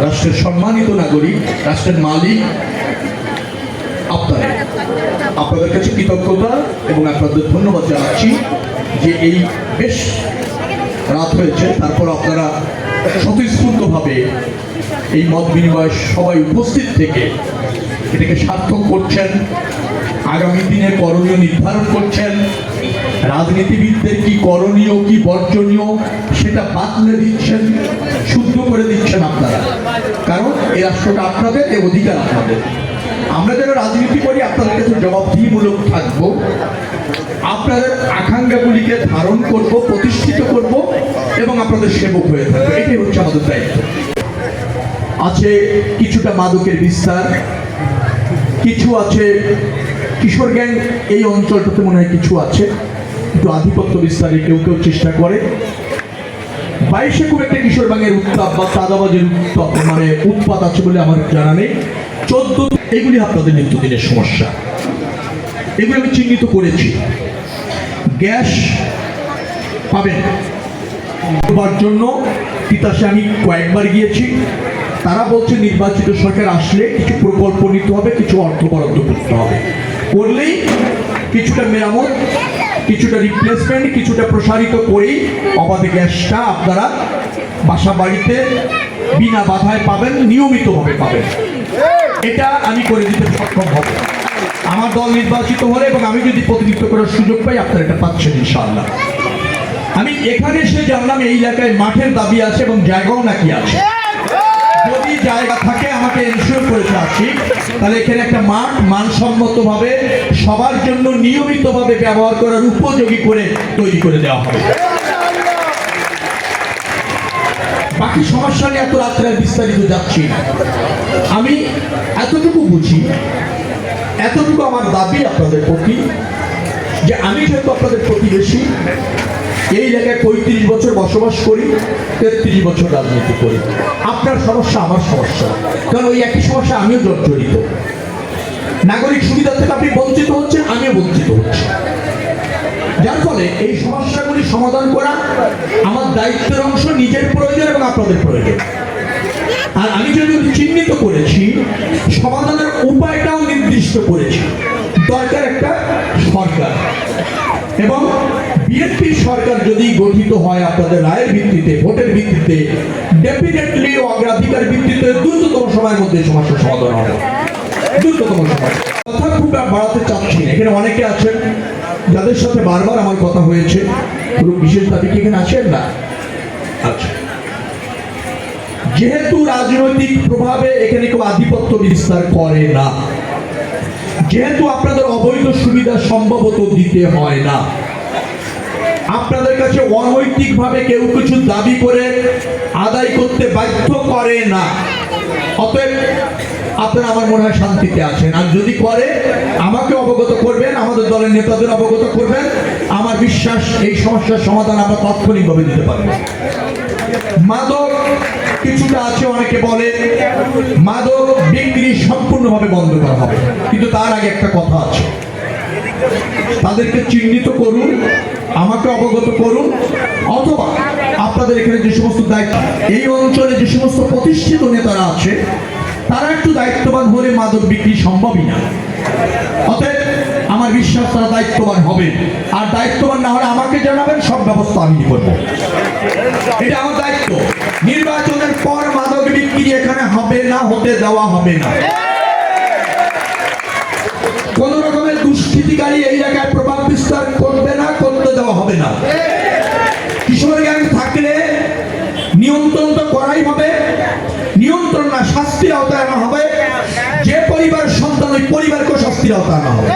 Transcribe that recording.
রাষ্ট্রের সম্মানিত নাগরিক, রাষ্ট্রের মালিক আপনারা। আপনাদের কাছে কৃতজ্ঞতা এবং আপনাদের ধন্যবাদ জানাচ্ছি যে এই বেশ রাত হয়েছে, তারপর আপনারা স্বতঃস্ফূর্তভাবে এই মত বিনিময়ে সবাই উপস্থিত থেকে এটাকে সার্থক করছেন, আগামী দিনে করণীয় নির্ধারণ করছেন, রাজনীতিবিদদের কি করণীয় কি বর্জনীয় সেটা বাতলে দিচ্ছেন, শুদ্ধ করে দিচ্ছেন আপনারা। কারণ এই রাষ্ট্রটা আপনাদের, এই অধিকার আপনাদের। আমরা যারা রাজনীতি করি আপনাদের কাছে জবাবদিহিমূলক থাকবো, আপনাদের আকাঙ্ক্ষাগুলিকে ধারণ করব, প্রতিষ্ঠিত করব এবং আপনাদের সেবক হয়ে থাকবো। এটাই হচ্ছে আমাদের দায়িত্ব। আছে কিছুটা মাদকের বিস্তার, কিছু আছে কিশোর গ্যাং, এই অঞ্চলটাতে মনে হয় কিছু আছে একটু আধিপত্য বিস্তারে কেউ কেউ চেষ্টা করে। 22-এ খুব একটা কিশোর গ্যাংয়ের উত্তাপ বা চাঁদাবাজের উত্তাপ মানে উৎপাত আছে বলে আমার জানা নেই। 14 এগুলি আপনাদের নিত্যদিনের সমস্যা, এগুলি আমি চিহ্নিত করেছি। গ্যাস পাবেন জন্য তিতাসে আমি কয়েকবার গিয়েছি, তারা বলছে নির্বাচিত সরকার আসলে কিছু প্রকল্প নিতে হবে, কিছু অর্থ বরাদ্দ করতে হবে, করলেই কিছুটা মেরামত, কিছুটা রিপ্লেসমেন্ট, কিছুটা প্রসারিত করেই অবাধে গ্যাসটা আপনারা বাসা বাড়িতে বিনা বাধায় পাবেন, নিয়মিতভাবে পাবেন। এটা আমি করে দিতে সক্ষম হব আমার দল নির্বাচিত হলে, এবং আমি যদি প্রতিনিধিত্ব করার সুযোগ পাই আপনারা এটা পাচ্ছেন ইনশাআল্লাহ। আমি এখানে এসে জানলাম এই এলাকায় মাঠের দাবি আছে এবং জায়গাও নাকি আছে। যদি জায়গা থাকে আমাকে এনশিওর করেছে আসি, তাহলে এখানে একটা মাঠ মানসম্মতভাবে সবার জন্য নিয়মিতভাবে ব্যবহার করার উপযোগী করে তৈরি করে দেওয়া হবে। বাকি সমস্যা নিয়ে এত রাত্রে বিস্তারিত যাচ্ছি না। আমি এতটুকু বুঝি, এতটুকু আমার দাবি আপনাদের প্রতি, যে আমি যেহেতু আপনাদের প্রতিবেশী, এই এলাকায় 35 বছর বসবাস করি, 33 বছর রাজনীতি করি। আপনার সমস্যা আমার সমস্যা, কারণ ওই একই সমস্যা আমিও জর্জরিত। নাগরিক সুবিধা থেকে আপনি বঞ্চিত হচ্ছেন, আমিও বঞ্চিত হচ্ছি। যার ফলে এই সমস্যাগুলি সমাধান করা আমার দায়িত্বের অংশ, নিজের প্রয়োজন এবং আপনাদের প্রয়োজন। আর আমি যেগুলি চিহ্নিত করেছি, সমাধানের উপায়টাও নির্দিষ্ট করেছি। দরকার একটা সরকার, এবং বিএনপি সরকার যদি গঠিত হয় আপনাদের রায়ের ভিত্তিতে, ভোটের ভিত্তিতে, ডেফিনেটলি অগ্রাধিকার ভিত্তিতে দ্রুততম সময়ের মধ্যে সমস্যার সমাধান হবে। দ্রুততম সময় কথা খুব বাড়াতে চাচ্ছি না। এখানে অনেকে আছেন যাদের সাথে বারবার আমার কথা হয়েছে, পুরো বিশেষ দাবি কি এখানে আছেন না? আচ্ছা, যেহেতু রাজনৈতিক প্রভাবে এখানে কেউ আধিপত্য বিস্তার করে না, যেহেতু আপনাদের অবৈধ সুবিধা সম্ভবত দিতে হয় না, আপনাদের কাছে অনৈতিকভাবে কেউ কিছু দাবি করে আদায় করতে বাধ্য করে না, অতএব আপনারা আমার মনে হয় শান্তিতে আছেন। আর যদি করে আমাকে অবগত করবেন, আমাদের দলের নেতাদের অবগত করবেন, আমার বিশ্বাস এই সমস্যার সমাধান আমরা তাৎক্ষণিকভাবে দিতে পারবো। মাদক কিছুটা আছে, অনেকে বলে মাদক বিক্রি সম্পূর্ণভাবে বন্ধ করা হবে, কিন্তু তার আগে একটা কথা আছে, তাদেরকে চিহ্নিত করুন, আমাকে অবগত করুন, অথবা আপনাদের এখানে যে সমস্ত দায়িত্ব, এই অঞ্চলে যে সমস্ত প্রতিষ্ঠিত নেতারা আছে তারা একটু দায়িত্ববান হলে মাদক বিক্রি সম্ভবই না। অতএব আমার বিশ্বাস তারা দায়িত্ববান হবে, আর দায়িত্ববান না হলে আমাকে জানাবেন, সব ব্যবস্থা আমি করবো। এটা আমার দায়িত্ব। নির্বাচনের পর মাদক বিক্রি এখানে হবে না, হতে দেওয়া হবে না। কোন রকমের দুষ্কৃতিকারী এই জায়গায় প্রভাব বিস্তার করবে না, করতে দেওয়া হবে না। কিশোর গ্যাং থাকলে নিয়ন্ত্রণ তো করাই হবে, নিয়ন্ত্রণ না শাস্তির আওতায় আনা হবে। যে পরিবার সন্তান, ওই পরিবারকে শাস্তির আওতায় আনা হবে।